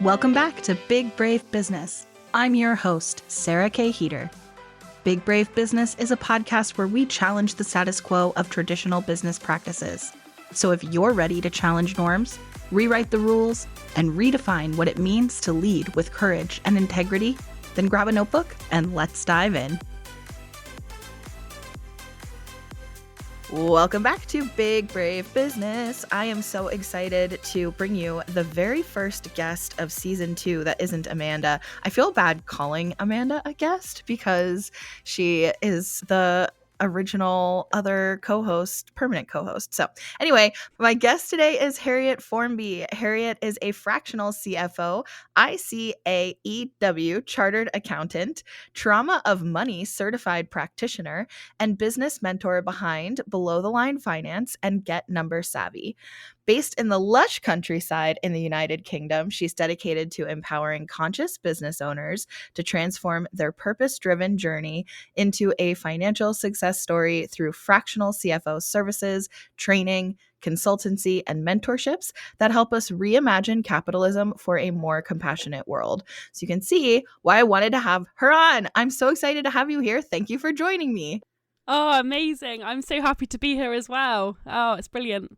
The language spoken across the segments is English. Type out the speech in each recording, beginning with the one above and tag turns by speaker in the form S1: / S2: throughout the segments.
S1: Welcome back to Big Brave Business. I'm your host, Sarah K. Heater. Big Brave Business is a podcast where we challenge the status quo of traditional business practices. So if you're ready to challenge norms, rewrite the rules, and redefine what it means to lead with courage and integrity, then grab a notebook and let's dive in. Welcome back to Big Brave Business. I am so excited to bring you the very first guest of season 2 that isn't Amanda. I feel bad calling Amanda a guest because she is the original other co-host, permanent co-host. So anyway, my guest today is Harriet Formby. Harriet is a fractional CFO, ICAEW Chartered Accountant, Trauma of Money Certified Practitioner, and business mentor behind Below the Line Finance and Get Number Savvy. Based in the lush countryside in the United Kingdom, she's dedicated to empowering conscious business owners to transform their purpose-driven journey into a financial success story through fractional CFO services, training, consultancy, and mentorships that help us reimagine capitalism for a more compassionate world. So you can see why I wanted to have her on. I'm so excited to have you here. Thank you for joining me.
S2: Oh, amazing. I'm so happy to be here as well. Oh, it's brilliant.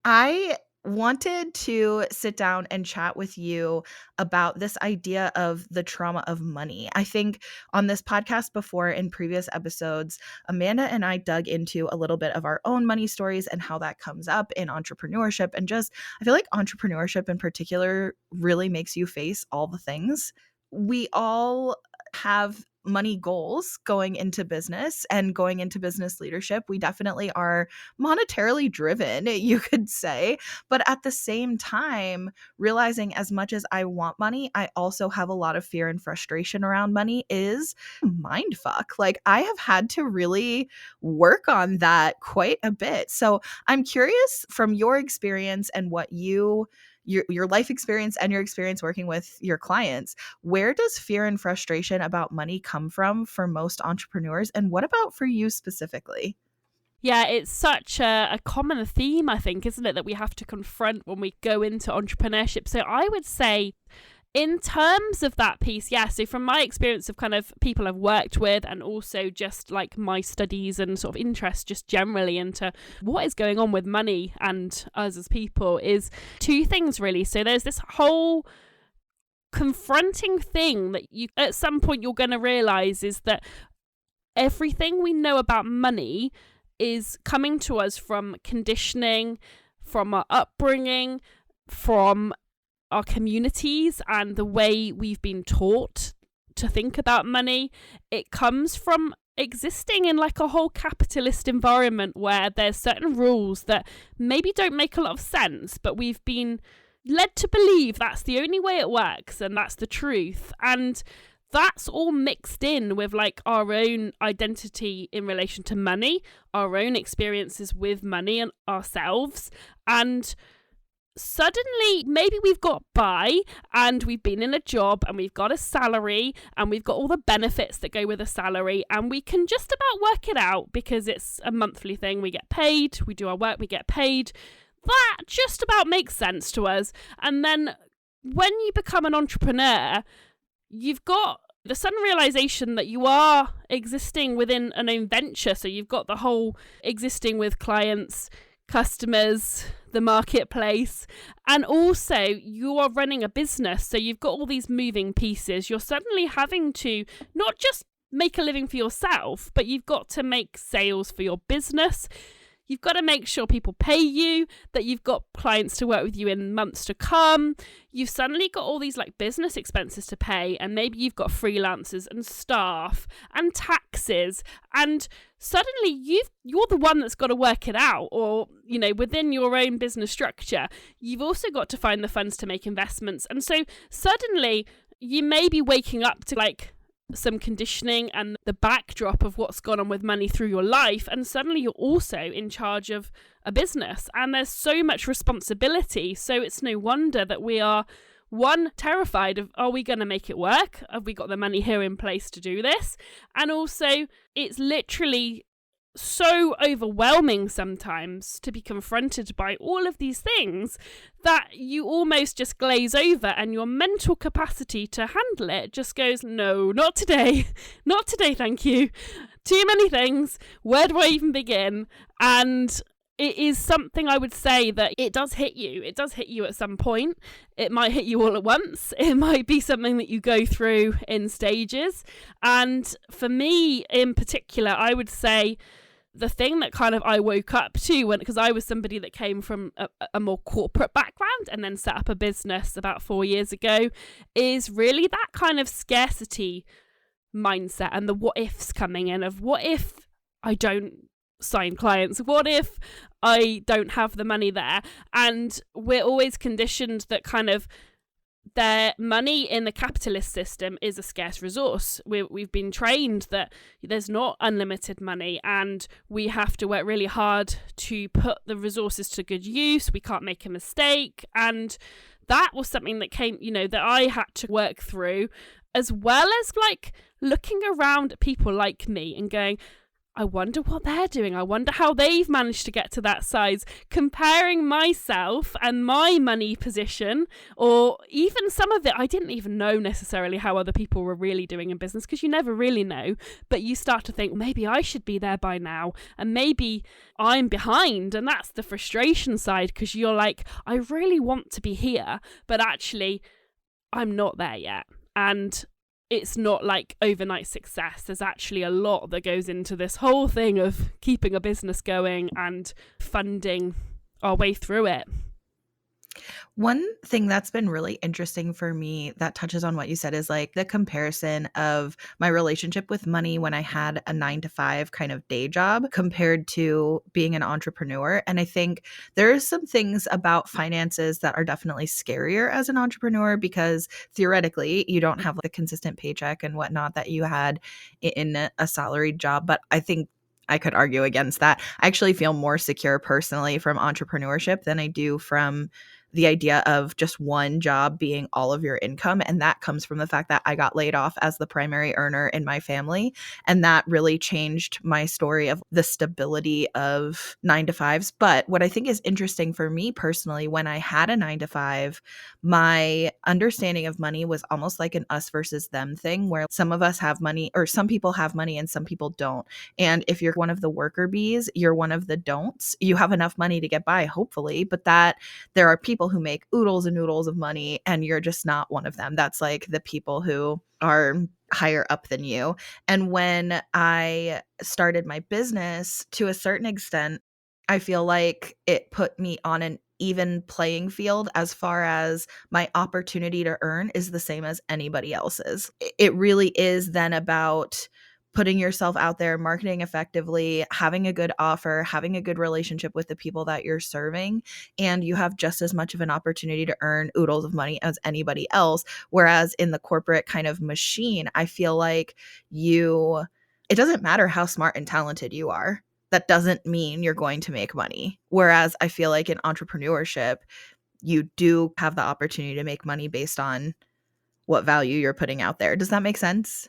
S1: I wanted to sit down and chat with you about this idea of the trauma of money. I think on this podcast before, in previous episodes, Amanda and I dug into a little bit of our own money stories and how that comes up in entrepreneurship. And just, I feel like entrepreneurship in particular really makes you face all the things. We all have money goals going into business and going into business leadership. We definitely are monetarily driven, you could say. But at the same time, realizing as much as I want money, I also have a lot of fear and frustration around money is mindfuck. Like I have had to really work on that quite a bit. So I'm curious from your experience and what your life experience and your experience working with your clients, where does fear and frustration about money come from for most entrepreneurs? And what about for you specifically?
S2: Yeah, it's such a common theme, I think, isn't it, that we have to confront when we go into entrepreneurship. So I would say in terms of that piece, yeah, so from my experience of kind of people I've worked with and also just like my studies and sort of interest just generally into what is going on with money and us as people is two things really. So there's this whole confronting thing that you at some point you're going to realize is that everything we know about money is coming to us from conditioning, from our upbringing, from our communities and the way we've been taught to think about money. It comes from existing in like a whole capitalist environment where there's certain rules that maybe don't make a lot of sense, but we've been led to believe that's the only way it works and that's the truth. And that's all mixed in with like our own identity in relation to money, our own experiences with money and ourselves. And suddenly maybe we've got by and we've been in a job and we've got a salary and we've got all the benefits that go with a salary and we can just about work it out because it's a monthly thing. We get paid, we do our work, we get paid. That just about makes sense to us. And then when you become an entrepreneur, you've got the sudden realization that you are existing within an own venture. So you've got the whole existing with clients, customers, the marketplace, and also you are running a business. So you've got all these moving pieces. You're suddenly having to not just make a living for yourself, but you've got to make sales for your business. You've got to make sure people pay you, that you've got clients to work with you in months to come. You've suddenly got all these like business expenses to pay, and maybe you've got freelancers and staff and taxes, and suddenly you're the one that's got to work it out, or you know, within your own business structure, you've also got to find the funds to make investments. And so suddenly you may be waking up to like some conditioning and the backdrop of what's gone on with money through your life, and suddenly you're also in charge of a business and there's so much responsibility. So it's no wonder that we are terrified of, are we going to make it work? Have we got the money here in place to do this? And also it's literally so overwhelming sometimes to be confronted by all of these things that you almost just glaze over, and your mental capacity to handle it just goes, no, not today. Not today, thank you. Too many things. Where do I even begin? And it is something I would say that it does hit you. It does hit you at some point. It might hit you all at once. It might be something that you go through in stages. And for me in particular, I would say the thing that kind of I woke up to, because I was somebody that came from a more corporate background and then set up a business about 4 years ago, is really that kind of scarcity mindset and the what ifs coming in of, what if I don't sign clients? What if I don't have the money there? And we're always conditioned that kind of their money in the capitalist system is a scarce resource. We've been trained that there's not unlimited money, and we have to work really hard to put the resources to good use. We can't make a mistake. And that was something that came, that I had to work through, as well as like looking around at people like me and going, I wonder what they're doing. I wonder how they've managed to get to that size. Comparing myself and my money position, or even some of it, I didn't even know necessarily how other people were really doing in business, because you never really know. But you start to think, maybe I should be there by now, and maybe I'm behind. And that's the frustration side, because you're like, I really want to be here, but actually I'm not there yet. And it's not like overnight success. There's actually a lot that goes into this whole thing of keeping a business going and funding our way through it.
S1: One thing that's been really interesting for me that touches on what you said is like the comparison of my relationship with money when I had a 9-to-5 kind of day job compared to being an entrepreneur. And I think there's some things about finances that are definitely scarier as an entrepreneur, because theoretically you don't have like a consistent paycheck and whatnot that you had in a salaried job. But I think I could argue against that. I actually feel more secure personally from entrepreneurship than I do from the idea of just one job being all of your income. And that comes from the fact that I got laid off as the primary earner in my family. And that really changed my story of the stability of 9-to-5s. But what I think is interesting for me personally, when I had a 9-to-5, my understanding of money was almost like an us versus them thing, where some of us have money, or some people have money and some people don't. And if you're one of the worker bees, you're one of the don'ts. You have enough money to get by, hopefully, but that there are people who make oodles and noodles of money, and you're just not one of them. That's like the people who are higher up than you. And when I started my business, to a certain extent, I feel like it put me on an even playing field as far as my opportunity to earn is the same as anybody else's. It really is then about putting yourself out there, marketing effectively, having a good offer, having a good relationship with the people that you're serving, and you have just as much of an opportunity to earn oodles of money as anybody else. Whereas in the corporate kind of machine, I feel like it doesn't matter how smart and talented you are. That doesn't mean you're going to make money. Whereas I feel like in entrepreneurship, you do have the opportunity to make money based on what value you're putting out there. Does that make sense?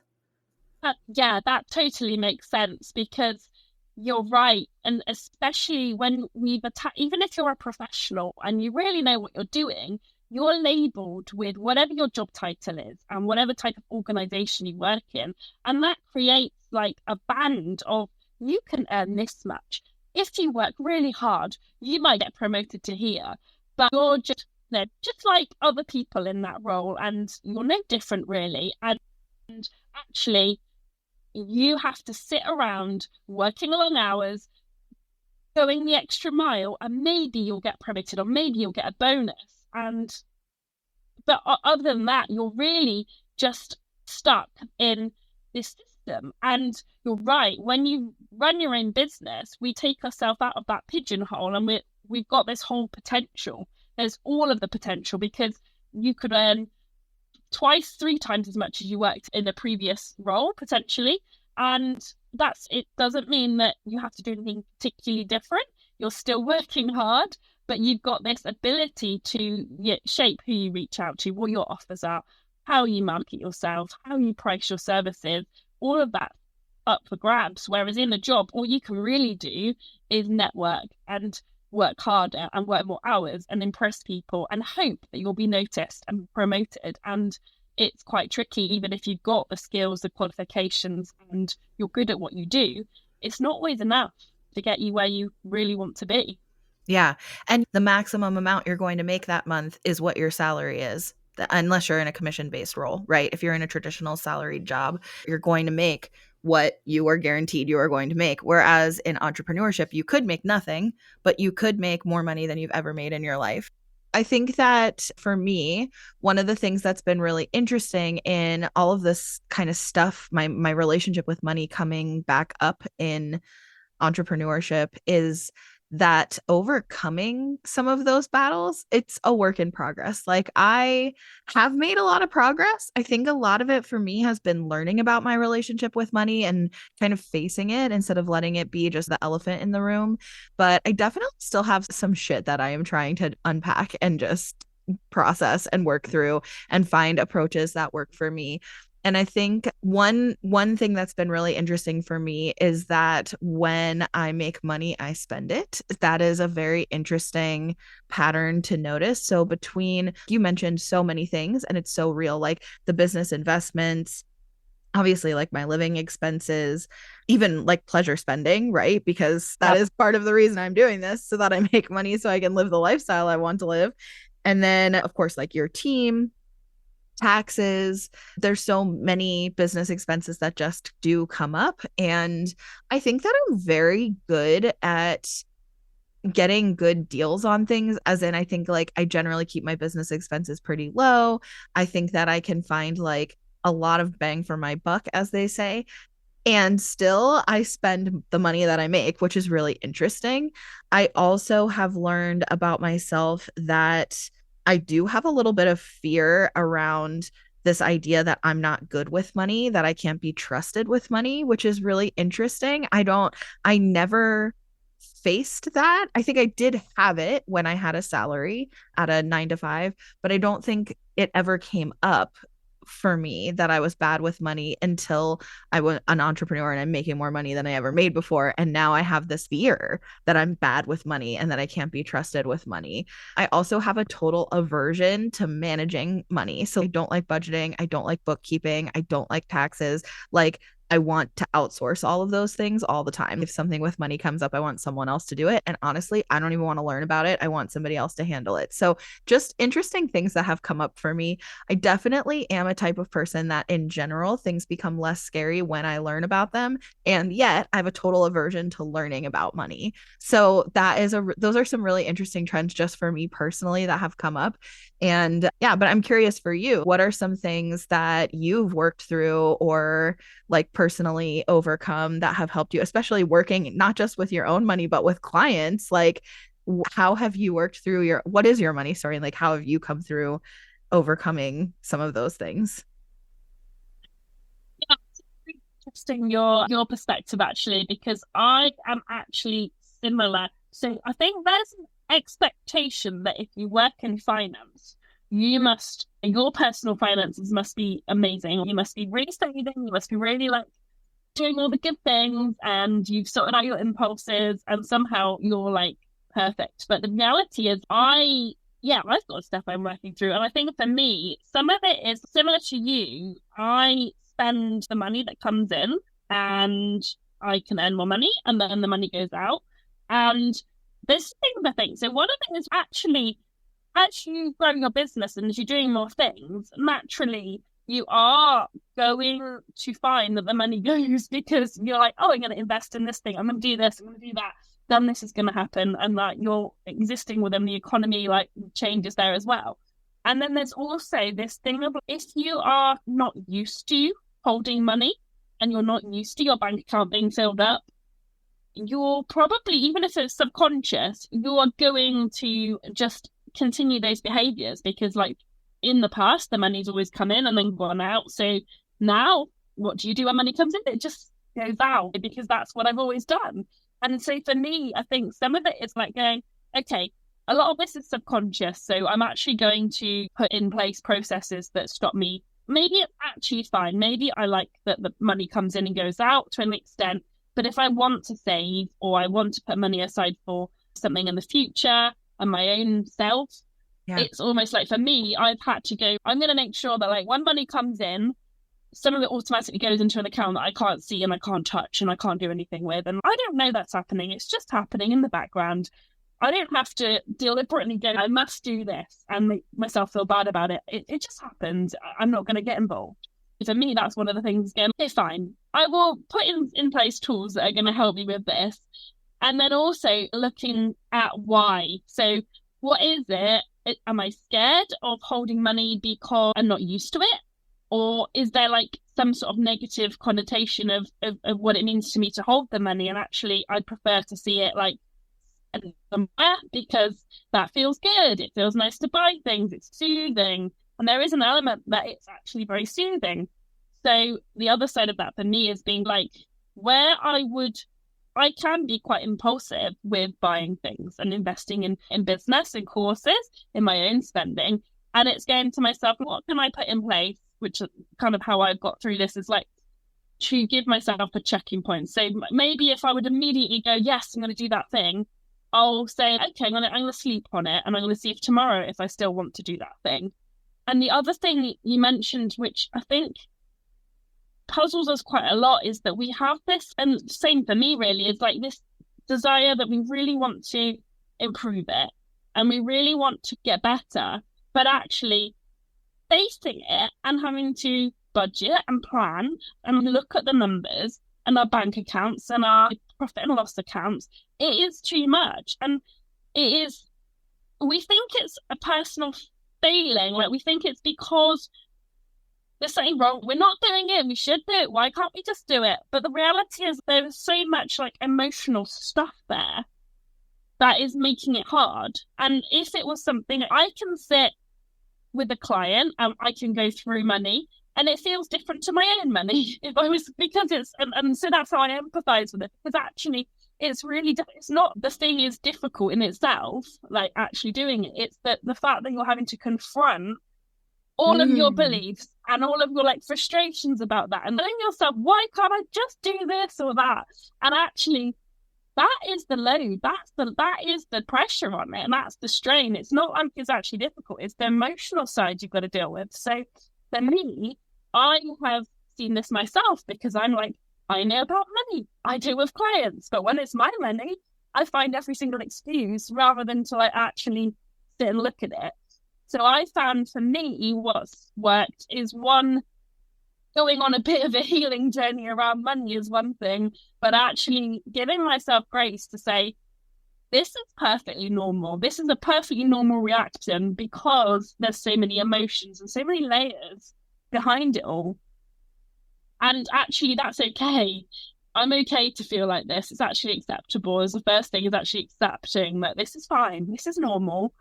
S2: Yeah, that totally makes sense, because you're right. And especially when even if you're a professional and you really know what you're doing, you're labeled with whatever your job title is and whatever type of organization you work in. And that creates like a band of, you can earn this much. If you work really hard, you might get promoted to here, but you're just like other people in that role, and you're no different really. And actually, you have to sit around working long hours, going the extra mile, and maybe you'll get promoted, or maybe you'll get a bonus. But other than that, you're really just stuck in this system. And you're right, when you run your own business, we take ourselves out of that pigeonhole, and we've got this whole potential. There's all of the potential, because you could earn 2-3 times as much as you worked in the previous role, potentially. And it doesn't mean that you have to do anything particularly different. You're still working hard, but you've got this ability to shape who you reach out to, what your offers are, how you market yourself, how you price your services, all of that up for grabs. Whereas in a job, all you can really do is network and work harder and work more hours and impress people and hope that you'll be noticed and promoted. And it's quite tricky, even if you've got the skills, the qualifications, and you're good at what you do, it's not always enough to get you where you really want to be.
S1: Yeah. And the maximum amount you're going to make that month is what your salary is, unless you're in a commission-based role, right? If you're in a traditional salaried job, you're going to make what you are guaranteed you are going to make. Whereas in entrepreneurship, you could make nothing, but you could make more money than you've ever made in your life. I think that for me, one of the things that's been really interesting in all of this kind of stuff, my relationship with money coming back up in entrepreneurship, is that overcoming some of those battles, it's a work in progress. Like, I have made a lot of progress. I think a lot of it for me has been learning about my relationship with money and kind of facing it instead of letting it be just the elephant in the room. But I definitely still have some shit that I am trying to unpack and just process and work through and find approaches that work for me. And I think one thing that's been really interesting for me is that when I make money, I spend it. That is a very interesting pattern to notice. So between, you mentioned so many things and it's so real, like the business investments, obviously like my living expenses, even like pleasure spending, right? Because that is part of the reason I'm doing this, so that I make money so I can live the lifestyle I want to live. And then, of course, like your team, taxes. There's so many business expenses that just do come up. And I think that I'm very good at getting good deals on things, as in, I think like I generally keep my business expenses pretty low. I think that I can find like a lot of bang for my buck, as they say. And still, I spend the money that I make, which is really interesting. I also have learned about myself that I do have a little bit of fear around this idea that I'm not good with money, that I can't be trusted with money, which is really interesting. I never faced that. I think I did have it when I had a salary at a 9 to 5, but I don't think it ever came up for me that I was bad with money until I was an entrepreneur and I'm making more money than I ever made before. And now I have this fear that I'm bad with money and that I can't be trusted with money. I also have a total aversion to managing money. So I don't like budgeting. I don't like bookkeeping. I don't like taxes. Like, I want to outsource all of those things all the time. If something with money comes up, I want someone else to do it. And honestly, I don't even want to learn about it. I want somebody else to handle it. So just interesting things that have come up for me. I definitely am a type of person that in general, things become less scary when I learn about them. And yet I have a total aversion to learning about money. So those are some really interesting trends just for me personally that have come up. And yeah, but I'm curious for you, what are some things that you've worked through or like personally overcome that have helped you, especially working not just with your own money, but with clients? Like, how have you worked through what is your money story? And like, how have you come through overcoming some of those things?
S2: Yeah, it's really interesting your perspective actually, because I am actually similar. So I think there's an expectation that if you work in finance, your personal finances must be amazing. You must be really saving, you must be really like doing all the good things, and you've sorted out your impulses, and somehow you're like perfect. But the reality is, I've got stuff I'm working through. And I think for me, some of it is similar to you. I spend the money that comes in and I can earn more money, and then the money goes out. And this thing, I think, so one of it is actually, as you grow your business and as you're doing more things, naturally you are going to find that the money goes, because you're like, oh, I'm going to invest in this thing, I'm going to do this, I'm going to do that, then this is going to happen. And like, you're existing within the economy, like changes there as well. And then there's also this thing of, if you are not used to holding money and you're not used to your bank account being filled up, you're probably, even if it's subconscious, you're going to just continue those behaviors, because like in the past the money's always come in and then gone out. So now what do you do when money comes in? It just goes out, because that's what I've always done. And so for me, I think some of it is like going, okay, a lot of this is subconscious, so I'm actually going to put in place processes that stop me maybe it's actually fine. Maybe I like that the money comes in and goes out to an extent. But if I want to save or I want to put money aside for something in the future and my own self,
S1: Yeah.
S2: it's almost like for me, I've had to go, I'm going to make sure that like when money comes in, some of it automatically goes into an account that I can't see and I can't touch and I can't do anything with. And I don't know that's happening. It's just happening in the background. I don't have to deliberately go, I must do this and make myself feel bad about it. It just happens. I'm not going to get involved. For me, that's one of the things again. Okay, fine. I will put in place tools that are going to help me with this. And then also looking at why. So what is it? Am I scared of holding money because I'm not used to it? Or is there like some sort of negative connotation of what it means to me to hold the money? And actually, I'd prefer to see it like somewhere because that feels good. It feels nice to buy things. It's soothing. And there is an element that it's actually very soothing. So the other side of that for me is being like, where I can be quite impulsive with buying things and investing in business and courses, in my own spending. And it's going to myself, what can I put in place? Which is kind of how I've got through this, is like to give myself a checking point. So maybe if I would immediately go, yes, I'm going to do that thing, I'll say, okay, I'm going to sleep on it and I'm going to see if tomorrow if I still want to do that thing. And the other thing you mentioned, which I think puzzles us quite a lot, is that we have this, and same for me really, is like this desire that we really want to improve it and we really want to get better, but actually facing it and having to budget and plan and look at the numbers and our bank accounts and our profit and loss accounts, it is too much. And we think it's a personal failing, like we think it's because there's something wrong, we're not doing it, we should do it, why can't we just do it? But the reality is there's so much like emotional stuff there that is making it hard. And if it was something I can sit with a client, I can go through money and it feels different to my own money if I was, because it's, and so that's how I empathize with it, because actually it's really, it's not the thing is difficult in itself, like actually doing it. It's that the fact that you're having to confront all of your beliefs and all of your like frustrations about that and telling yourself, why can't I just do this or that? And actually that is the load, that is the pressure on it, and that's the strain. It's not like it's actually difficult, it's the emotional side you've got to deal with. So for me, I have seen this myself because I'm like, I know about money, I do with clients, but when it's my money, I find every single excuse rather than to like actually sit and look at it. So I found for me what's worked is one, going on a bit of a healing journey around money is one thing, but actually giving myself grace to say, this is perfectly normal. This is a perfectly normal reaction because there's so many emotions and so many layers behind it all. And actually, that's okay. I'm okay to feel like this. It's actually acceptable. As the first thing is actually accepting that this is fine. This is normal.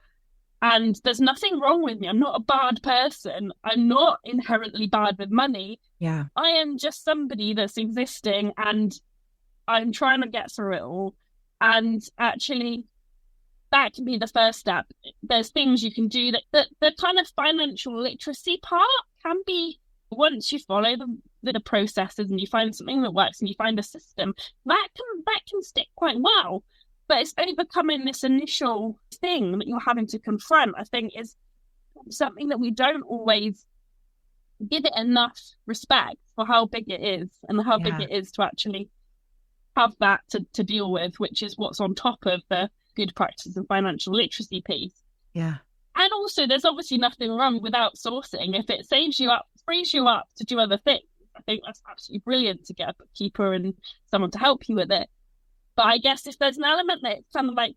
S2: And there's nothing wrong with me. I'm not a bad person. I'm not inherently bad with money.
S1: Yeah.
S2: I am just somebody that's existing and I'm trying to get through it all. And actually, that can be the first step. There's things you can do that the kind of financial literacy part can be, once you follow the processes and you find something that works and you find a system, that can stick quite well. But it's overcoming this initial thing that you're having to confront, I think, is something that we don't always give it enough respect for how big it is and how big it is to actually have that to deal with, which is what's on top of the good practice and financial literacy piece.
S1: Yeah.
S2: And also, there's obviously nothing wrong with outsourcing. If it saves you up, frees you up to do other things, I think that's absolutely brilliant to get a bookkeeper and someone to help you with it. But I guess if there's an element that it's kind of like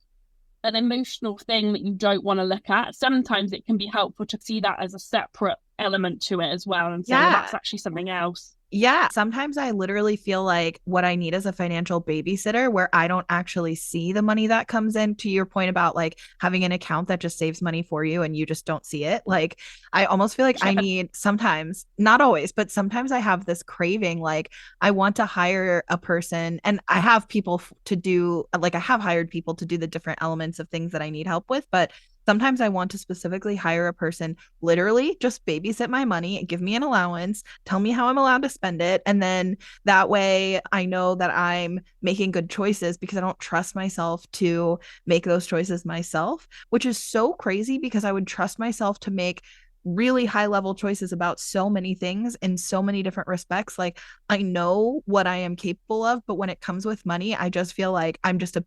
S2: an emotional thing that you don't want to look at, sometimes it can be helpful to see that as a separate element to it as well and say, well, that's actually something else.
S1: Yeah. Sometimes I literally feel like what I need is a financial babysitter where I don't actually see the money that comes in, to your point about like having an account that just saves money for you and you just don't see it. Like, I almost feel like I need sometimes, not always, but sometimes I have this craving. Like, I want to hire a person and I have people to do, like, I have hired people to do the different elements of things that I need help with, but Sometimes I want to specifically hire a person, literally just babysit my money and give me an allowance, tell me how I'm allowed to spend it. And then that way I know that I'm making good choices because I don't trust myself to make those choices myself, which is so crazy because I would trust myself to make really high level choices about so many things in so many different respects. Like I know what I am capable of, but when it comes with money, I just feel like I'm just a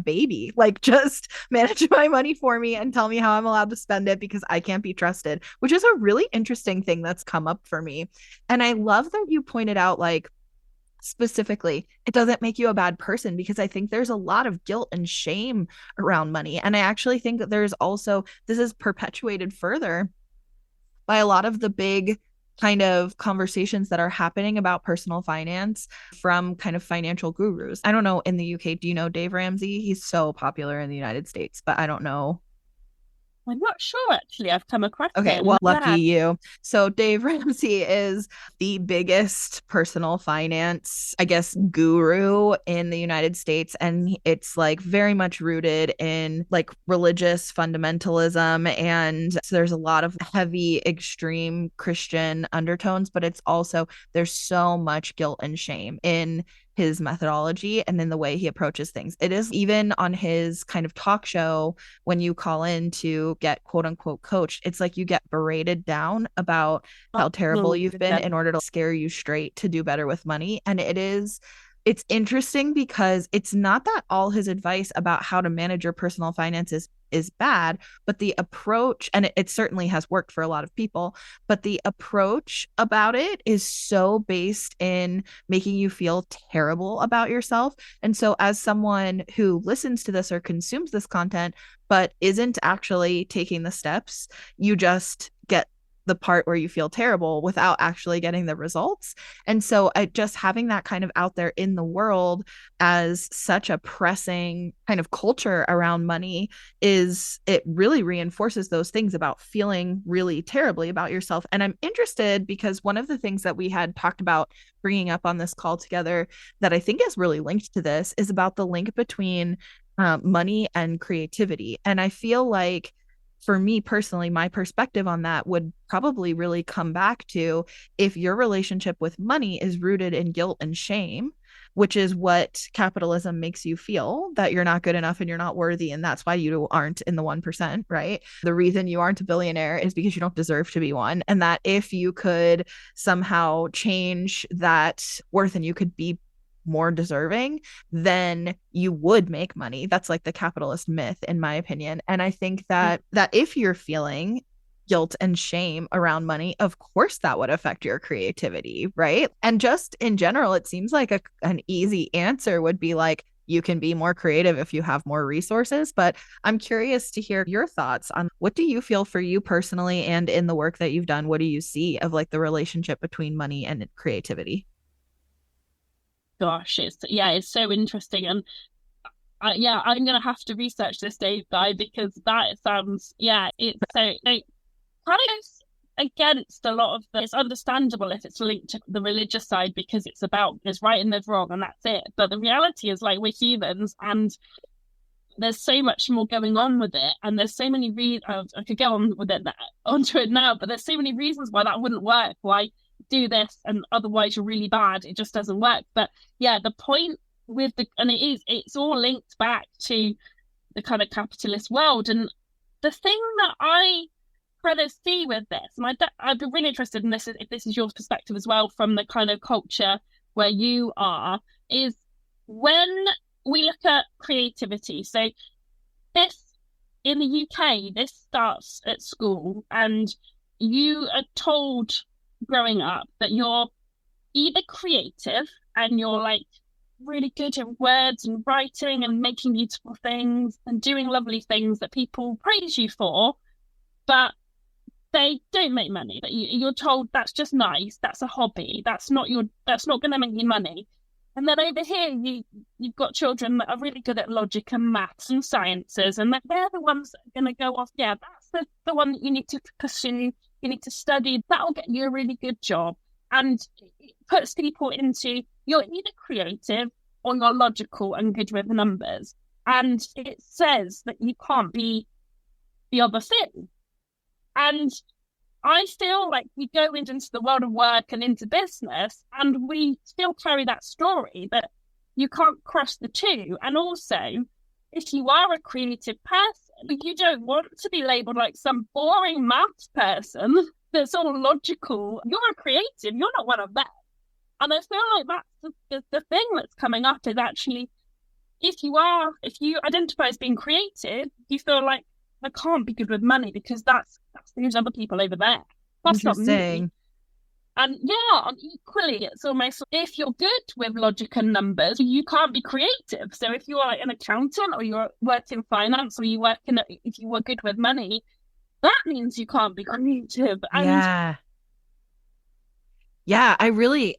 S1: baby, like just manage my money for me and tell me how I'm allowed to spend it because I can't be trusted, which is a really interesting thing that's come up for me. And I love that you pointed out, like, specifically, it doesn't make you a bad person, because I think there's a lot of guilt and shame around money. And I actually think that there's also, this is perpetuated further by a lot of the big kind of conversations that are happening about personal finance from kind of financial gurus. I don't know in the UK, do you know Dave Ramsey? He's so popular in the United States, but I don't know.
S2: I'm not sure actually. I've come across
S1: Okay,
S2: him.
S1: well, lucky
S2: Yeah.
S1: you. So Dave Ramsey is the biggest personal finance, I guess, guru in the United States. And it's like very much rooted in like religious fundamentalism. And so there's a lot of heavy, extreme Christian undertones, but it's also, there's so much guilt and shame in his methodology and in the way he approaches things. It is even on his kind of talk show, when you call in to get quote unquote coached, it's like you get berated down about how terrible you've been in order to scare you straight to do better with money. And it's interesting because it's not that all his advice about how to manage your personal finances is bad, but the approach, and it certainly has worked for a lot of people, but the approach about it is so based in making you feel terrible about yourself. And so as someone who listens to this or consumes this content but isn't actually taking the steps, you just get the part where you feel terrible without actually getting the results. And so just having that kind of out there in the world as such a pressing kind of culture around money, it really reinforces those things about feeling really terribly about yourself. And I'm interested because one of the things that we had talked about bringing up on this call together that I think is really linked to this is about the link between money and creativity. And I feel like for me personally, my perspective on that would probably really come back to, if your relationship with money is rooted in guilt and shame, which is what capitalism makes you feel, that you're not good enough and you're not worthy. And that's why you aren't in the 1%, right? The reason you aren't a billionaire is because you don't deserve to be one. And that if you could somehow change that worth and you could be more deserving, then you would make money. That's like the capitalist myth, in my opinion. And I think that if you're feeling guilt and shame around money, of course that would affect your creativity, right? And just in general, it seems like an easy answer would be like, you can be more creative if you have more resources. But I'm curious to hear your thoughts on, what do you feel for you personally, and in the work that you've done, what do you see of like the relationship between money and creativity?
S2: Gosh, it's so interesting. And I'm gonna have to research this, Dave guy, because that sounds, it's so it kind of goes against a lot of it's understandable if it's linked to the religious side, because it's about there's right and there's wrong and that's it. But the reality is, like, we're humans and there's so much more going on with it, and there's so many reasons. I could go on with it onto it now, but there's so many reasons why that wouldn't work. Why do this and otherwise you're really bad? It just doesn't work. But yeah, the point with it's all linked back to the kind of capitalist world. And the thing that I kind of see with this, and I'd be really interested in this, if this is your perspective as well from the kind of culture where you are, is when we look at creativity. So this, in the UK, this starts at school, and you are told growing up that you're either creative and you're like really good in words and writing and making beautiful things and doing lovely things that people praise you for, but they don't make money. But you're told that's just nice, that's a hobby, that's not going to make you money. And then over here, you've got children that are really good at logic and maths and sciences, and they're the ones that are going to go off. Yeah, that's the one that you need to pursue. You need to study. That'll get you a really good job. And it puts people into, you're either creative or you're logical and good with numbers. And it says that you can't be
S3: the other thing. And I feel like we go into the world of work and into business, and we still carry that story that you can't cross the two. And also, if you are a creative person, you don't want to be labeled like some boring maths person that's all logical. You're a creative, you're not one of them. And I feel like that's the thing that's coming up is actually, if you identify as being creative, you feel like, I can't be good with money because that's those other people over there. That's not me. And equally, it's almost, if you're good with logic and numbers, you can't be creative. So if you are an accountant or you work in finance or if you were good with money, that means you can't be creative. And
S1: yeah,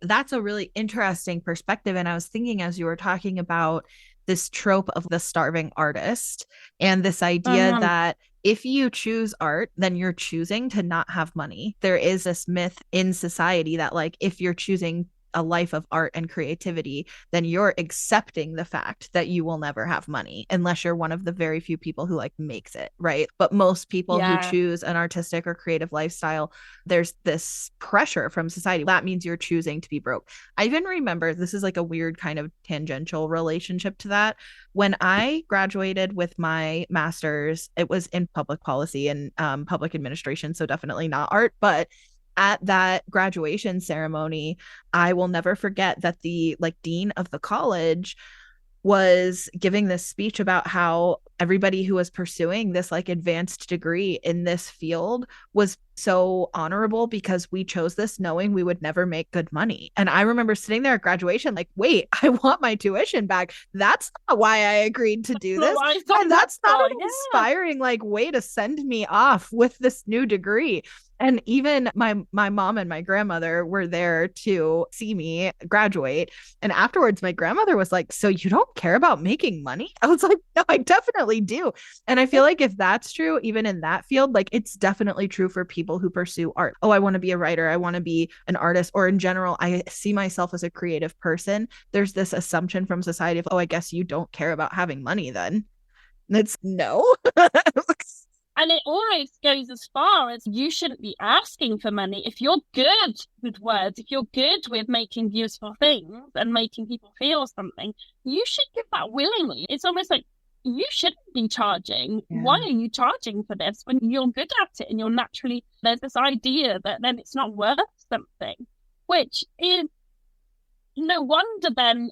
S1: that's a really interesting perspective. And I was thinking as you were talking about this trope of the starving artist and this idea that if you choose art, then you're choosing to not have money. There is this myth in society that like, if you're choosing a life of art and creativity, then you're accepting the fact that you will never have money unless you're one of the very few people who like makes it, right? But most people who choose an artistic or creative lifestyle, there's this pressure from society. That means you're choosing to be broke. I even remember, this is like a weird kind of tangential relationship to that. When I graduated with my master's, it was in public policy and public administration, so definitely not art, but at that graduation ceremony, I will never forget that the like dean of the college was giving this speech about how everybody who was pursuing this like advanced degree in this field was so honorable because we chose this knowing we would never make good money. And I remember sitting there at graduation like, wait, I want my tuition back. That's not why I agreed to do this. And that's not an inspiring like way to send me off with this new degree. And even my mom and my grandmother were there to see me graduate. And afterwards, my grandmother was like, so you don't care about making money? I was like, no, I definitely do. And I feel like if that's true, even in that field, like it's definitely true for people who pursue art. Oh, I want to be a writer. I want to be an artist. Or in general, I see myself as a creative person. There's this assumption from society of, oh, I guess you don't care about having money then. And it's no.
S3: And it always goes as far as you shouldn't be asking for money. If you're good with words, if you're good with making useful things and making people feel something, you should give that willingly. It's almost like you shouldn't be charging. Yeah. Why are you charging for this when you're good at it and you're naturally, there's this idea that then it's not worth something, which is no wonder then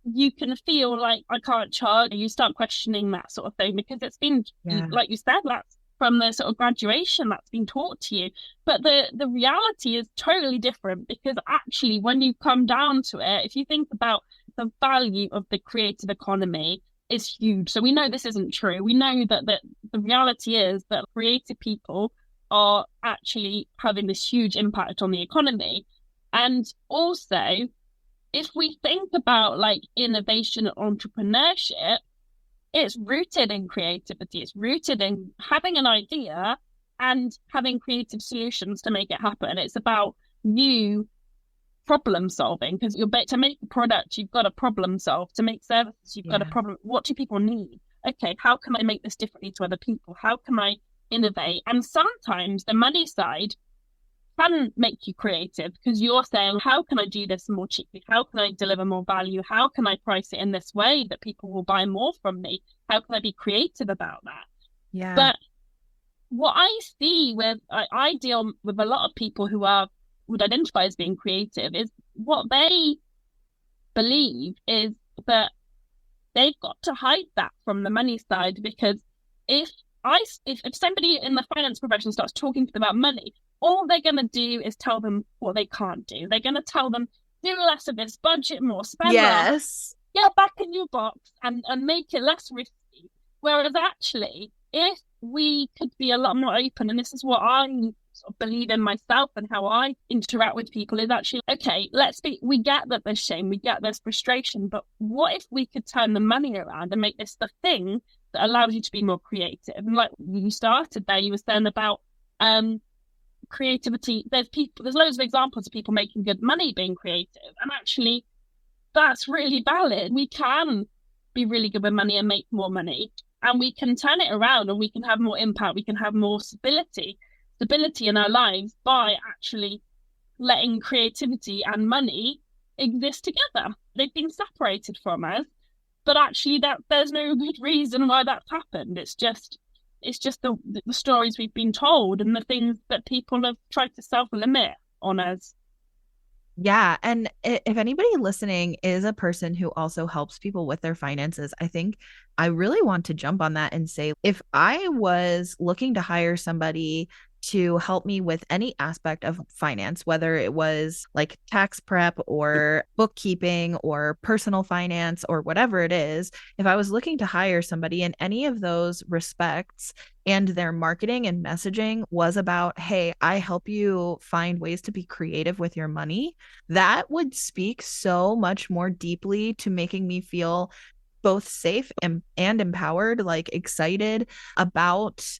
S3: you can feel like I can't charge. You start questioning that sort of thing because it's been, like you said, that's from the sort of graduation that's been taught to you. But the reality is totally different because actually when you come down to it, if you think about the value of the creative economy is huge. So we know this isn't true. We know that the reality is that creative people are actually having this huge impact on the economy. And also, if we think about like innovation and entrepreneurship, it's rooted in creativity. It's rooted in having an idea and having creative solutions to make it happen. It's about you problem solving because to make a product, you've got to problem solve. To make services, you've got a problem. What do people need? Okay, how can I make this differently to other people? How can I innovate? And sometimes the money side can make you creative because you're saying, how can I do this more cheaply? How can I deliver more value? How can I price it in this way that people will buy more from me? How can I be creative about that?
S1: Yeah.
S3: But what I see I deal with a lot of people who would identify as being creative is what they believe is that they've got to hide that from the money side because if somebody in the finance profession starts talking to them about money, all they're going to do is tell them what they can't do. They're going to tell them, do less of this, budget more, spend less, get back in your box and make it less risky. Whereas actually, if we could be a lot more open, and this is what I sort of believe in myself and how I interact with people, is actually, okay, we get that there's shame, we get there's frustration, but what if we could turn the money around and make this the thing that allows you to be more creative? And like you started there, you were saying about creativity. There's loads of examples of people making good money being creative, and actually that's really valid. We can be really good with money and make more money, and we can turn it around and we can have more impact. We can have more stability in our lives by actually letting creativity and money exist together. They've been separated from us, but actually that there's no good reason why that's happened. It's just the stories we've been told and the things that people have tried to self-limit on us.
S1: Yeah. And if anybody listening is a person who also helps people with their finances, I think I really want to jump on that and say, if I was looking to hire somebody to help me with any aspect of finance, whether it was like tax prep or bookkeeping or personal finance or whatever it is, if I was looking to hire somebody in any of those respects and their marketing and messaging was about, hey, I help you find ways to be creative with your money, that would speak so much more deeply to making me feel both safe and empowered, like excited about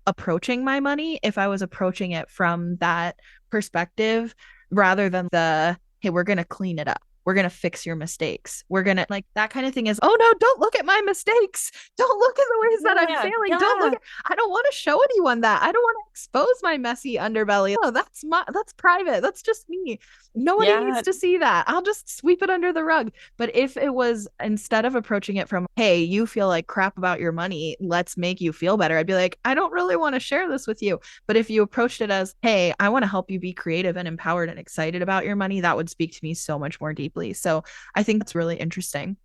S1: approaching my money if I was approaching it from that perspective rather than the, hey, we're going to clean it up. We're going to fix your mistakes. We're going to like that kind of thing is, oh no, don't look at my mistakes. Don't look at the ways that I'm failing.
S3: Yeah.
S1: Don't look at, I don't want to show anyone that. I don't want to expose my messy underbelly. Oh, that's private. That's just me. Nobody needs to see that. I'll just sweep it under the rug. But if it was, instead of approaching it from, hey, you feel like crap about your money, let's make you feel better, I'd be like, I don't really want to share this with you. But if you approached it as, hey, I want to help you be creative and empowered and excited about your money, that would speak to me so much more deeply. So I think that's really interesting.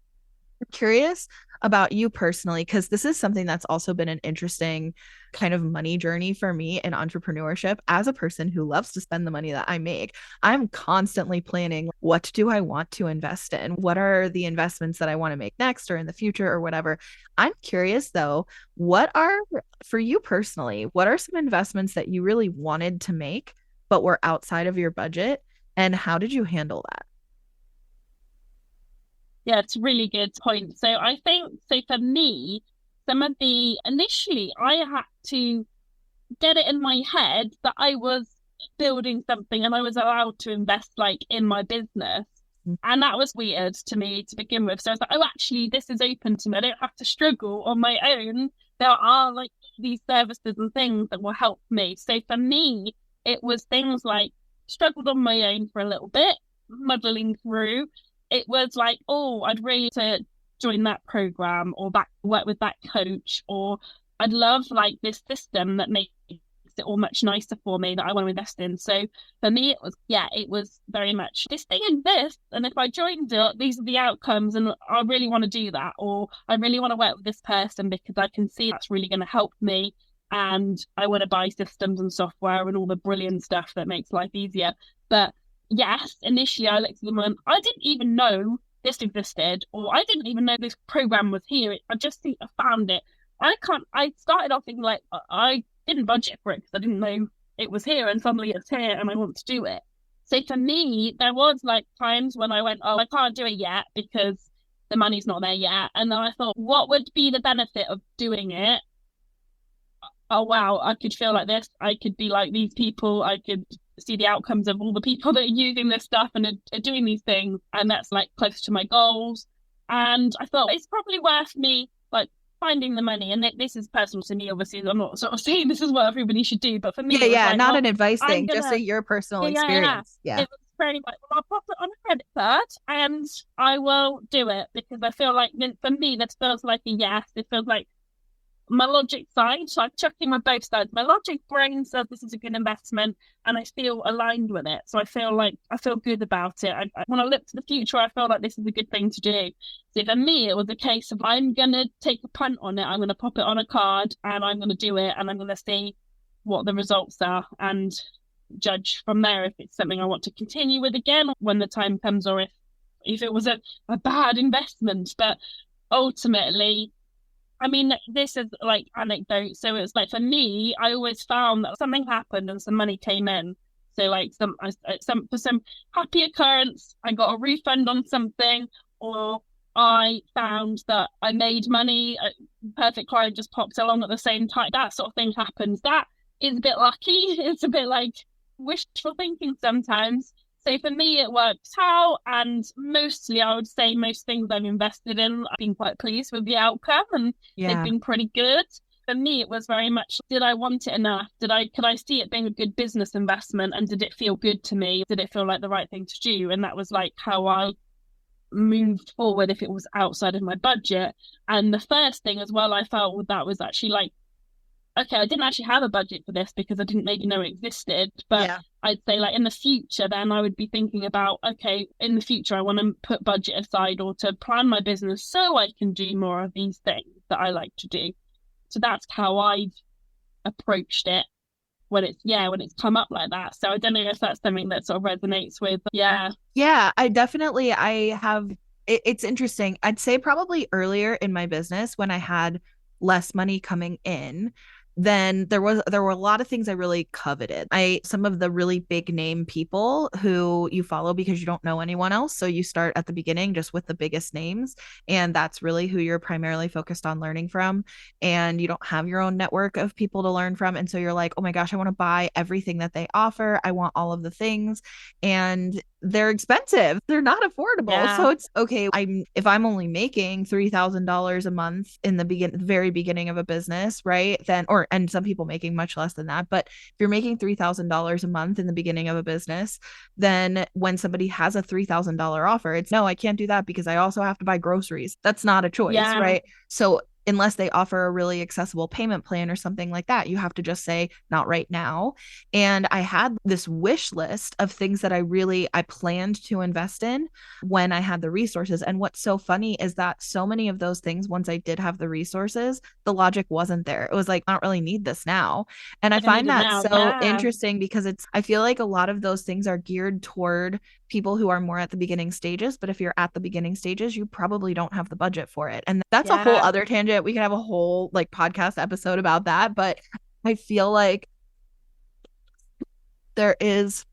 S1: I'm curious about you personally, because this is something that's also been an interesting kind of money journey for me in entrepreneurship. As a person who loves to spend the money that I make, I'm constantly planning, what do I want to invest in? What are the investments that I want to make next or in the future or whatever? I'm curious though, for you personally, what are some investments that you really wanted to make but were outside of your budget? And how did you handle that?
S3: Yeah, it's a really good point. So I think, so for me, initially I had to get it in my head that I was building something and I was allowed to invest like in my business. And that was weird to me to begin with. So I was like, oh, actually, this is open to me. I don't have to struggle on my own. There are like these services and things that will help me. So for me, it was things like struggled on my own for a little bit, muddling through. It was like, oh, I'd really to join that program or work with that coach, or I'd love like this system that makes it all much nicer for me that I want to invest in. So for me, it was very much this thing exists, and if I joined it, these are the outcomes, and I really want to do that, or I really want to work with this person because I can see that's really going to help me, and I want to buy systems and software and all the brilliant stuff that makes life easier. But yes, initially I looked at them and I didn't even know this existed, or I didn't even know this program was here. I just think I found it. I started off thinking like, I didn't budget for it because I didn't know it was here, and suddenly it's here and I want to do it. So for me, there was like times when I went, oh, I can't do it yet because the money's not there yet. And then I thought, what would be the benefit of doing it? Oh, wow, I could feel like this. I could be like these people. I could see the outcomes of all the people that are using this stuff and are doing these things. And that's like close to my goals. And I thought it's probably worth me like finding the money. And this is personal to me, obviously. I'm not sort of saying this is what everybody should do. But for me,
S1: like, not an advice thing, just your personal experience. Yeah.
S3: It was very much, well, I'll pop it on a credit card and I will do it because I feel like for me, that feels like a yes. It feels like my logic side, so I'm chucking my both sides. My logic brain says this is a good investment and I feel aligned with it. So I feel good about it. When I look to the future, I feel like this is a good thing to do. So for me, it was a case of I'm going to take a punt on it. I'm going to pop it on a card and I'm going to do it and I'm going to see what the results are and judge from there if it's something I want to continue with again when the time comes, or if it was a bad investment. But ultimately, I mean, this is like anecdote. So it's like, for me, I always found that something happened and some money came in. So like for some happy occurrence, I got a refund on something, or I found that I made money. A perfect client just popped along at the same time. That sort of thing happens. That is a bit lucky. It's a bit like wishful thinking sometimes. So for me, it works out, and mostly I would say most things I've invested in, I've been quite pleased with the outcome, and they've
S1: Yeah.
S3: been pretty good. For me, it was very much, did I want it enough? Could I see it being a good business investment, and did it feel good to me? Did it feel like the right thing to do? And that was like how I moved forward if it was outside of my budget. And the first thing as well I felt with that was actually like, okay, I didn't actually have a budget for this because I didn't maybe know it existed. But
S1: Yeah.
S3: I'd say like in the future, then I would be thinking about, okay, in the future, I want to put budget aside or to plan my business so I can do more of these things that I like to do. So that's how I've approached it when it's come up like that. So I don't know if that's something that sort of resonates with. Yeah.
S1: Yeah, I have it's interesting. I'd say probably earlier in my business when I had less money coming in, then there were a lot of things I really coveted. Some of the really big name people who you follow because you don't know anyone else, so you start at the beginning just with the biggest names, and that's really who you're primarily focused on learning from, and you don't have your own network of people to learn from, and so you're like, "Oh my gosh, I want to buy everything that they offer. I want all of the things." And they're expensive. They're not affordable.
S3: Yeah.
S1: So it's okay. If I'm only making $3,000 a month in the very beginning of a business, right? And some people making much less than that. But if you're making $3,000 a month in the beginning of a business, then when somebody has a $3,000 offer, it's no, I can't do that because I also have to buy groceries. That's not a choice,
S3: Yeah.
S1: right? So unless they offer a really accessible payment plan or something like that, you have to just say, not right now. And I had this wish list of things that I planned to invest in when I had the resources. And what's so funny is that so many of those things, once I did have the resources, the logic wasn't there. It was like, I don't really need this now. And I
S3: I don't
S1: find
S3: need it
S1: that
S3: now.
S1: so
S3: Yeah.
S1: interesting because I feel like a lot of those things are geared toward people who are more at the beginning stages. But if you're at the beginning stages, you probably don't have the budget for it. And that's a whole
S3: Yeah.
S1: other tangent. We can have a whole like podcast episode about that. But I feel like there is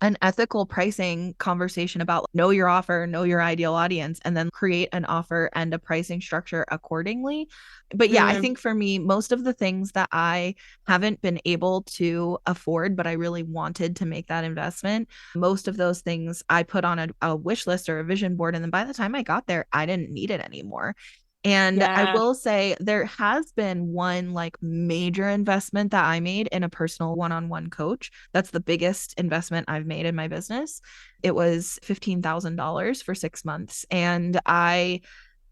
S1: an ethical pricing conversation about know your offer, know your ideal audience, and then create an offer and a pricing structure accordingly. But yeah, I
S3: Mm.
S1: think for me, most of the things that I haven't been able to afford, but I really wanted to make that investment, most of those things I put on a wish list or a vision board. And then by the time I got there, I didn't need it anymore. And I
S3: Yeah.
S1: will say there has been one like major investment that I made in a personal one-on-one coach. That's the biggest investment I've made in my business. It was $15,000 for 6 months. And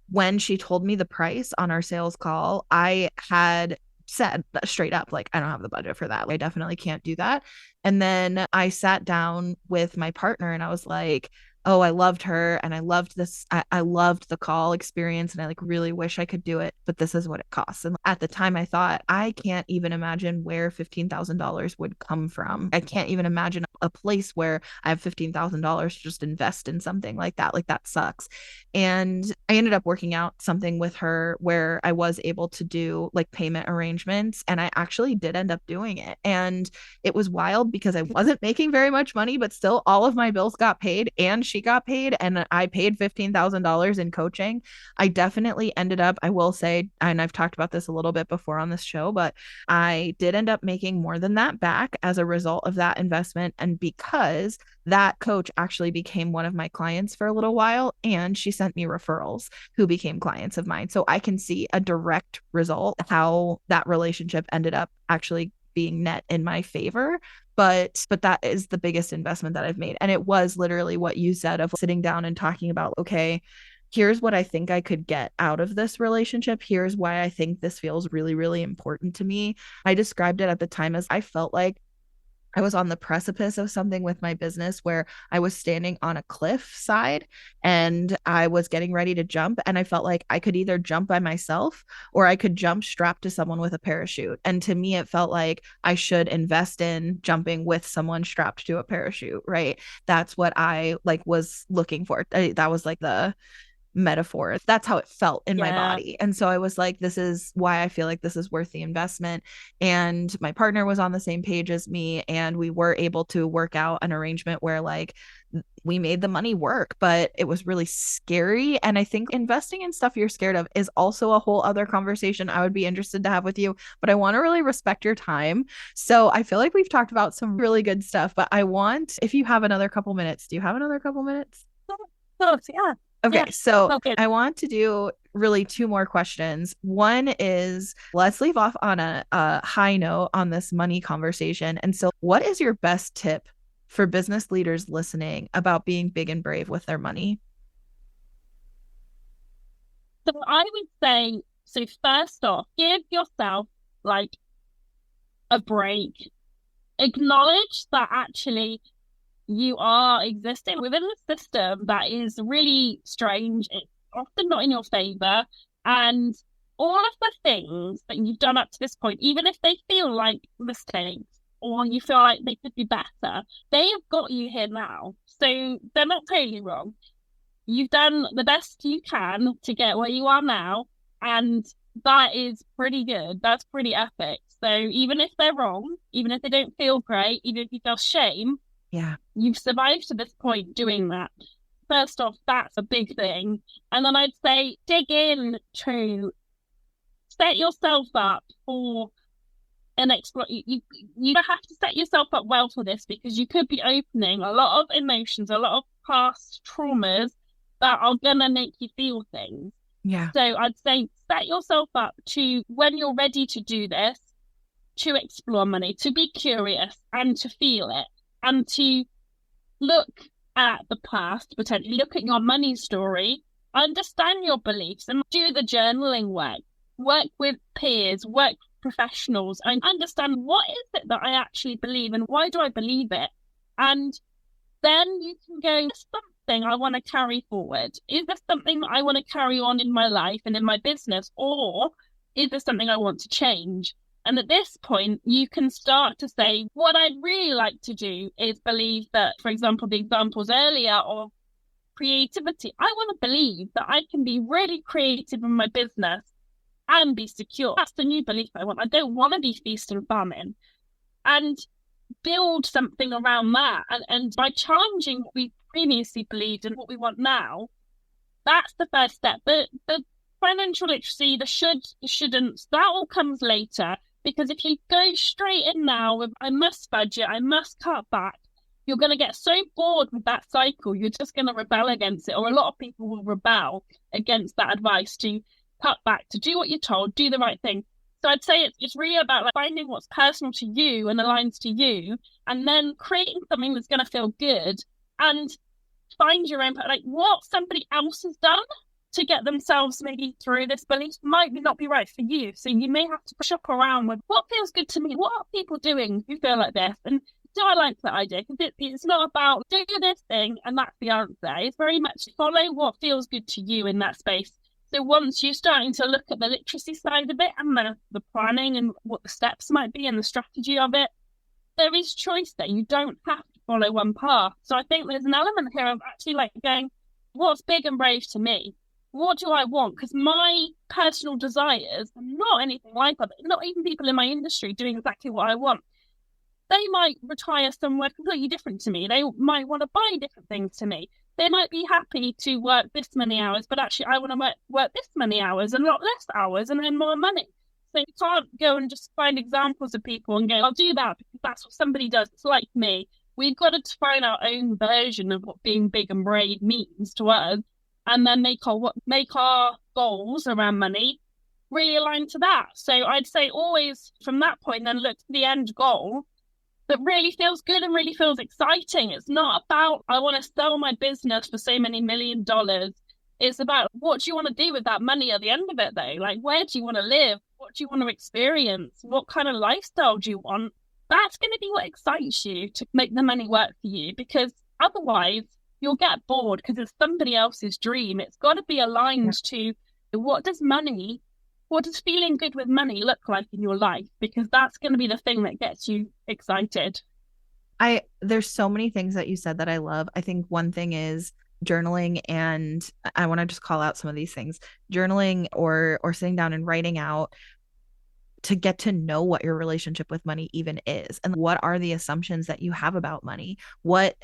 S1: when she told me the price on our sales call, I had said straight up, like, I don't have the budget for that. I definitely can't do that. And then I sat down with my partner and I was like, oh, I loved her and I loved this. I loved the call experience and I like really wish I could do it, but this is what it costs. And at the time I thought, I can't even imagine where $15,000 would come from. I can't even imagine a place where I have $15,000 to just invest in something like that. Like that sucks. And I ended up working out something with her where I was able to do like payment arrangements. And I actually did end up doing it. And it was wild because I wasn't making very much money, but still all of my bills got paid and she got paid. And I paid $15,000 in coaching. I definitely ended up, I will say, and I've talked about this a little bit before on this show, but I did end up making more than that back as a result of that investment. And because that coach actually became one of my clients for a little while, and she sent me referrals who became clients of mine. So I can see a direct result how that relationship ended up actually being net in my favor. But that is the biggest investment that I've made. And it was literally what you said of sitting down and talking about, okay, here's what I think I could get out of this relationship. Here's why I think this feels really, really important to me. I described it at the time as I felt like I was on the precipice of something with my business where I was standing on a cliff side and I was getting ready to jump. And I felt like I could either jump by myself or I could jump strapped to someone with a parachute. And to me, it felt like I should invest in jumping with someone strapped to a parachute, right? That's what I like was looking for. That was like metaphor. That's how it felt in my
S3: Yeah.
S1: body. And so I was like, this is why I feel like this is worth the investment. And my partner was on the same page as me, and we were able to work out an arrangement where like we made the money work, but it was really scary. And I think investing in stuff you're scared of is also a whole other conversation I would be interested to have with you, but I want to really respect your time. So I feel like we've talked about some really good stuff, but I want, if you have another couple minutes, do you have another couple minutes?
S3: Oh, yeah.
S1: Okay,
S3: Yeah.
S1: so
S3: Okay.
S1: I want to do really two more questions. One is, let's leave off on a high note on this money conversation. And so, what is your best tip for business leaders listening about being big and brave with their money?
S3: So I would say, so first off, give yourself like a break. Acknowledge that actually you are existing within a system that is really strange. It's often not in your favor. And all of the things that you've done up to this point, even if they feel like mistakes or you feel like they could be better, they have got you here now. So they're not totally wrong. You've done the best you can to get where you are now. And that is pretty good. That's pretty epic. So even if they're wrong, even if they don't feel great, even if you feel shame,
S1: Yeah.
S3: you've survived to this point doing that. First off, that's a big thing. And then I'd say dig in to set yourself up for an exploit. You have to set yourself up well for this, because you could be opening a lot of emotions, a lot of past traumas that are going to make you feel things.
S1: Yeah.
S3: So I'd say set yourself up to, when you're ready to do this, to explore money, to be curious and to feel it, and to look at the past, potentially look at your money story, understand your beliefs, and do the journaling work with peers, work with professionals, and understand what is it that I actually believe and why do I believe it. And then you can go, is this something I want to carry forward? Is this something that I want to carry on in my life and in my business? Or is this something I want to change? And at this point, you can start to say, what I'd really like to do is believe that, for example, the examples earlier of creativity, I want to believe that I can be really creative in my business and be secure. That's the new belief I want. I don't want to be feast and famine. And build something around that. And by challenging what we previously believed and what we want now, that's the first step. The financial literacy, the should, the shouldn't, that all comes later. Because if you go straight in now with, I must budget, I must cut back, you're going to get so bored with that cycle, you're just going to rebel against it. Or a lot of people will rebel against that advice to cut back, to do what you're told, do the right thing. So I'd say it's really about like finding what's personal to you and aligns to you, and then creating something that's going to feel good, and find your own, like what somebody else has done to get themselves maybe through this belief might not be right for you. So you may have to shop around with what feels good to me. What are people doing who feel like this? And do I like that idea? Because it's not about do this thing and that's the answer. It's very much follow what feels good to you in that space. So once you're starting to look at the literacy side of it and the planning and what the steps might be and the strategy of it, there is choice there. You don't have to follow one path. So I think there's an element here of actually like going, what's big and brave to me? What do I want? Because my personal desires are not anything like other, not even people in my industry doing exactly what I want. They might retire somewhere completely different to me. They might want to buy different things to me. They might be happy to work this many hours, but actually I want to work this many hours and a lot less hours and earn more money. So you can't go and just find examples of people and go, I'll do that because that's what somebody does. It's like me. We've got to find our own version of what being big and brave means to us, and then make our goals around money really align to that. So I'd say always from that point, then look to the end goal that really feels good and really feels exciting. It's not about, I want to sell my business for so many $1 million. It's about what do you want to do with that money at the end of it, though? Like, where do you want to live? What do you want to experience? What kind of lifestyle do you want? That's going to be what excites you to make the money work for you, because otherwise you'll get bored because it's somebody else's dream. It's got to be aligned to what does feeling good with money look like in your life, because that's going to be the thing that gets you excited.
S1: There's so many things that you said that I love. I think one thing is journaling, and I want to just call out some of these things. Journaling or sitting down and writing out to get to know what your relationship with money even is, and what are the assumptions that you have about money.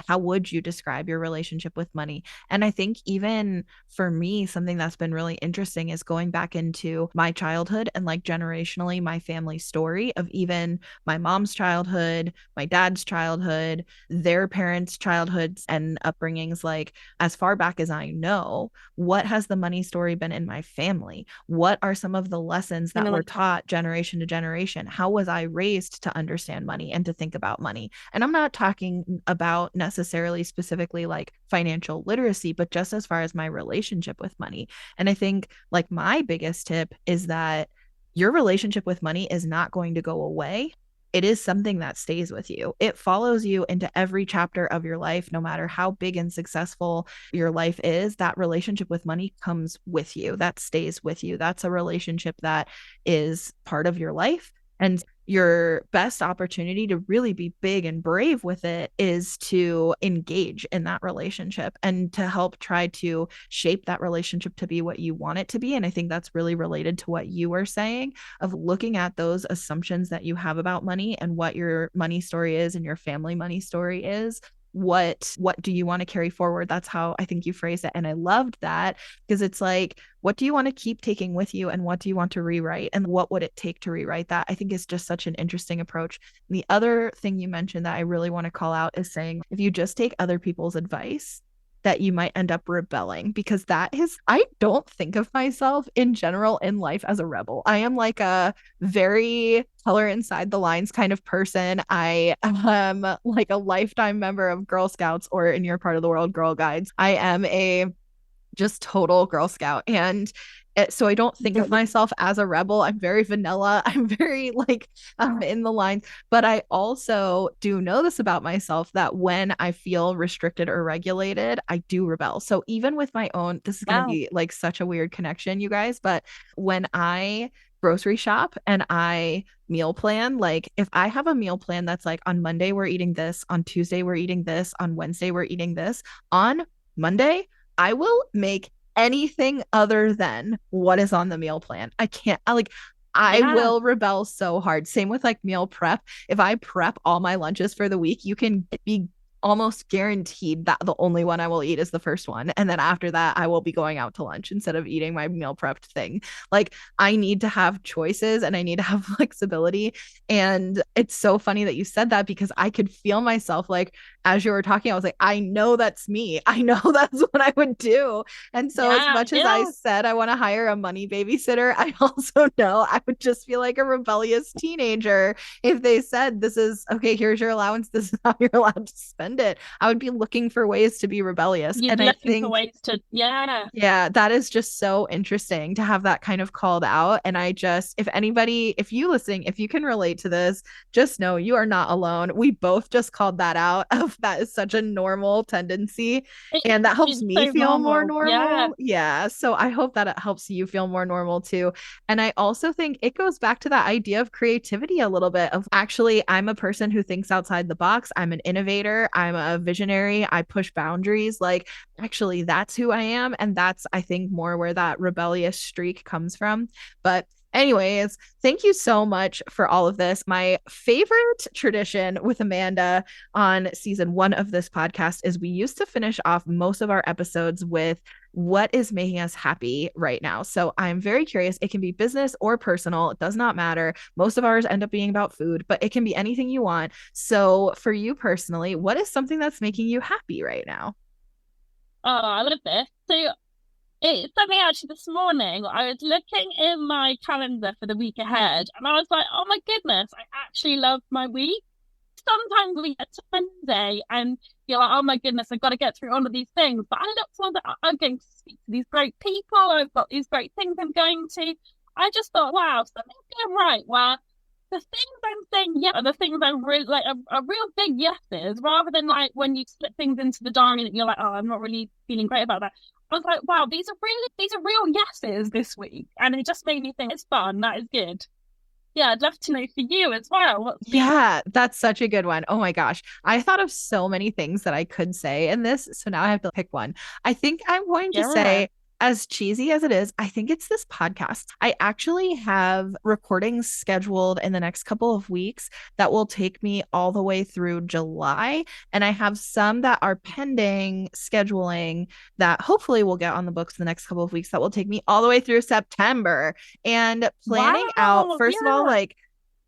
S1: How would you describe your relationship with money? And I think even for me, something that's been really interesting is going back into my childhood and like generationally my family story of even my mom's childhood, my dad's childhood, their parents' childhoods and upbringings. Like, as far back as I know, what has the money story been in my family? What are some of the lessons that were taught generation to generation? How was I raised to understand money and to think about money? And I'm not talking about necessarily specifically like financial literacy, but just as far as my relationship with money. And I think like my biggest tip is that your relationship with money is not going to go away. It is something that stays with you. It follows you into every chapter of your life, no matter how big and successful your life is. That relationship with money comes with you. That stays with you. That's a relationship that is part of your life. And your best opportunity to really be big and brave with it is to engage in that relationship and to help try to shape that relationship to be what you want it to be. And I think that's really related to what you were saying of looking at those assumptions that you have about money and what your money story is and your family money story is. What do you want to carry forward? That's how I think you phrased it. And I loved that, because it's like, what do you want to keep taking with you and what do you want to rewrite, and what would it take to rewrite that? I think is just such an interesting approach. And the other thing you mentioned that I really want to call out is saying, if you just take other people's advice, that you might end up rebelling, because I don't think of myself in general in life as a rebel. I am like a very color inside the lines kind of person. I am like a lifetime member of Girl Scouts, or in your part of the world, Girl Guides. I am a just total Girl Scout. And so I don't think of myself as a rebel. I'm very vanilla. I'm very like in the lines. But I also do know this about myself, that when I feel restricted or regulated, I do rebel. So even with my own, this is going to be like such a weird connection, you guys, but when I grocery shop and I meal plan, like if I have a meal plan that's like, on Monday we're eating this, on Tuesday we're eating this, on Wednesday we're eating this, on Monday I will make anything other than what is on the meal plan. I will rebel so hard. Same with like meal prep. If I prep all my lunches for the week, you can be almost guaranteed that the only one I will eat is the first one. And then after that, I will be going out to lunch instead of eating my meal prepped thing. Like, I need to have choices and I need to have flexibility. And it's so funny that you said that, because I could feel myself like, as you were talking, I was like, I know that's me. I know that's what I would do. And so as much as I said I want to hire a money babysitter, I also know I would just feel like a rebellious teenager if they said, this is okay, here's your allowance, this is how you're allowed to spend it. I would be looking for ways to be rebellious.
S3: You'd be looking for ways to,
S1: yeah, that is just so interesting to have that kind of called out. And I just, if you listening, if you can relate to this, just know you are not alone. We both just called that out of that is such a normal tendency, and that helps me so feel more normal. Yeah. So I hope that it helps you feel more normal too. And I also think it goes back to that idea of creativity a little bit, of actually, I'm a person who thinks outside the box. I'm an innovator. I'm a visionary. I push boundaries. Like, actually, that's who I am. And that's, I think, more where that rebellious streak comes from. But anyways, thank you so much for all of this. My favorite tradition with Amanda on season 1 of this podcast is we used to finish off most of our episodes with what is making us happy right now. So I'm very curious. It can be business or personal. It does not matter. Most of ours end up being about food, but it can be anything you want. So for you personally, what is something that's making you happy right now?
S3: Oh, I love this. So it's something actually this morning. I was looking in my calendar for the week ahead and I was like, oh my goodness, I actually love my week. Sometimes we get to Monday and you're like, oh my goodness, I've got to get through all of these things. But I look forward to, I'm going to speak to these great people. I've got these great things I'm going to. I just thought, wow, something's going right. Where the things I'm saying yes are the things I'm really like are real big yeses, rather than like when you slip things into the diary that you're like, oh, I'm not really feeling great about that. I was like, wow, these are real yeses this week. And it just made me think it's fun. That is good. Yeah, I'd love to know for you as well.
S1: Yeah, that's such a good one. Oh my gosh. I thought of so many things that I could say in this. So now I have to pick one. I think I'm going to
S3: Yeah.
S1: say, as cheesy as it is, I think it's this podcast. I actually have recordings scheduled in the next couple of weeks that will take me all the way through July. And I have some that are pending scheduling that hopefully will get on the books in the next couple of weeks that will take me all the way through September. And planning out,
S3: Wow.
S1: first of all,
S3: Yeah.
S1: like,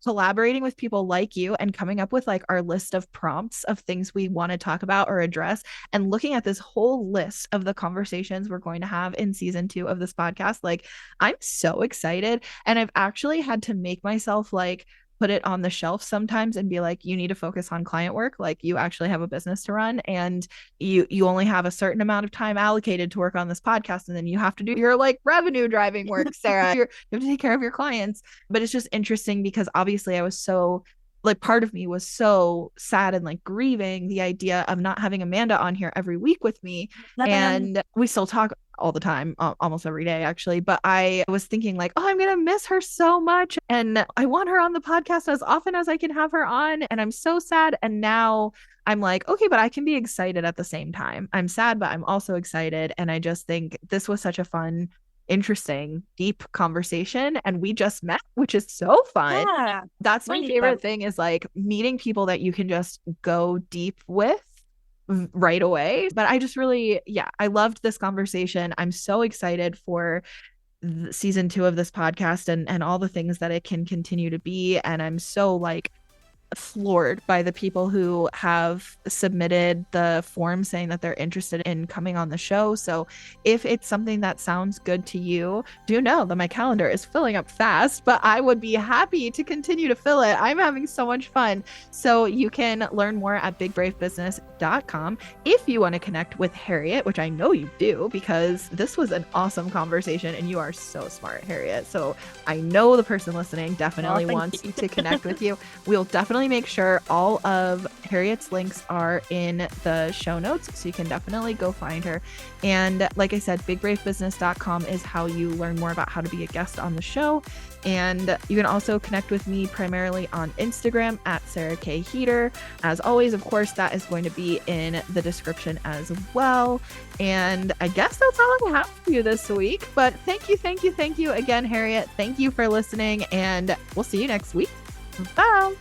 S1: collaborating with people like you and coming up with like our list of prompts of things we want to talk about or address, and looking at this whole list of the conversations we're going to have in season 2 of this podcast. Like, I'm so excited. And I've actually had to make myself like put it on the shelf sometimes and be like, you need to focus on client work. Like, you actually have a business to run, and you only have a certain amount of time allocated to work on this podcast, and then you have to do your like revenue driving work, Sarah. You have to take care of your clients. But it's just interesting because obviously I was so like, part of me was so sad and like grieving the idea of not having Amanda on here every week with me.
S3: Um,
S1: And we still talk all the time, almost every day actually. But I was thinking like, oh, I'm gonna miss her so much, and I want her on the podcast as often as I can have her on, and I'm so sad. And now I'm like, okay, but I can be excited at the same time. I'm sad, but I'm also excited. And I just think this was such a fun, interesting, deep conversation. And we just met, which is so fun.
S3: yeah.
S1: That's my
S3: Really
S1: favorite
S3: fun.
S1: thing, is like meeting people that you can just go deep with right away. But I just really, yeah, I loved this conversation. I'm so excited for season 2 of this podcast, and all the things that it can continue to be. And I'm so like floored by the people who have submitted the form saying that they're interested in coming on the show. So if it's something that sounds good to you, do know that my calendar is filling up fast, but I would be happy to continue to fill it. I'm having so much fun. So you can learn more at bigbravebusiness.com. If you want to connect with Harriet, which I know you do, because this was an awesome conversation and you are so smart, Harriet. So I know the person listening definitely wants to connect with you. We'll definitely make sure all of Harriet's links are in the show notes, so you can definitely go find her. And like I said, bigbravebusiness.com is how you learn more about how to be a guest on the show. And you can also connect with me primarily on Instagram at Sarah K. Heater. As always, of course, that is going to be in the description as well. And I guess that's all I have for you this week. But thank you again, Harriet. Thank you for listening, and we'll see you next week. Bye.